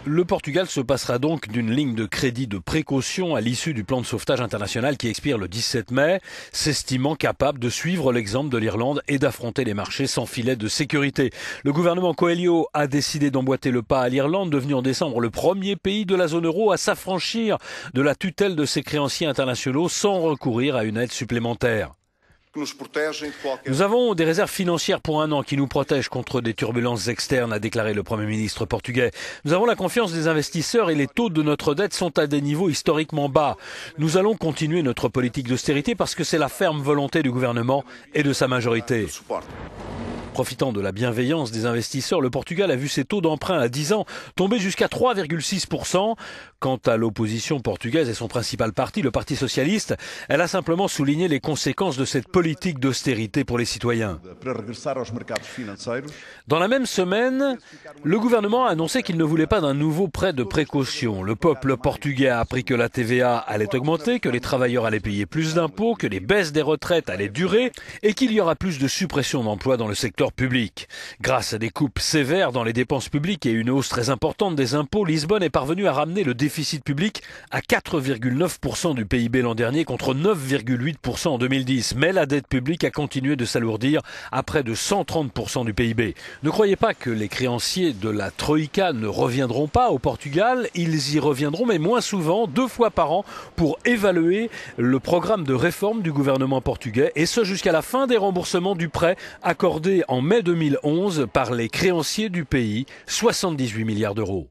Le Portugal se passera donc d'une ligne de crédit de précaution à l'issue du plan de sauvetage international qui expire le 17 mai, s'estimant capable de suivre l'exemple de l'Irlande et d'affronter les marchés sans filet de sécurité. Le gouvernement Coelho a décidé d'emboîter le pas à l'Irlande, devenue en décembre le premier pays de la zone euro à s'affranchir de la tutelle de ses créanciers internationaux sans recourir à une aide supplémentaire. Nous avons des réserves financières pour 1 an qui nous protègent contre des turbulences externes, a déclaré le Premier ministre portugais. Nous avons la confiance des investisseurs et les taux de notre dette sont à des niveaux historiquement bas. Nous allons continuer notre politique d'austérité parce que c'est la ferme volonté du gouvernement et de sa majorité. Profitant de la bienveillance des investisseurs, le Portugal a vu ses taux d'emprunt à 10 ans tomber jusqu'à 3,6%. Quant à l'opposition portugaise et son principal parti, le Parti socialiste, elle a simplement souligné les conséquences de cette politique d'austérité pour les citoyens. Dans la même semaine, le gouvernement a annoncé qu'il ne voulait pas d'un nouveau prêt de précaution. Le peuple portugais a appris que la TVA allait augmenter, que les travailleurs allaient payer plus d'impôts, que les baisses des retraites allaient durer et qu'il y aura plus de suppression d'emplois dans le secteur public. Grâce à des coupes sévères dans les dépenses publiques et une hausse très importante des impôts, Lisbonne est parvenue à ramener le déficit public à 4,9% du PIB l'an dernier contre 9,8% en 2010. Mais la dette publique a continué de s'alourdir à près de 130% du PIB. Ne croyez pas que les créanciers de la Troïka ne reviendront pas au Portugal. Ils y reviendront, mais moins souvent, 2 fois par an, pour évaluer le programme de réforme du gouvernement portugais, et ce jusqu'à la fin des remboursements du prêt accordé en mai 2011 par les créanciers du pays, 78 milliards d'euros.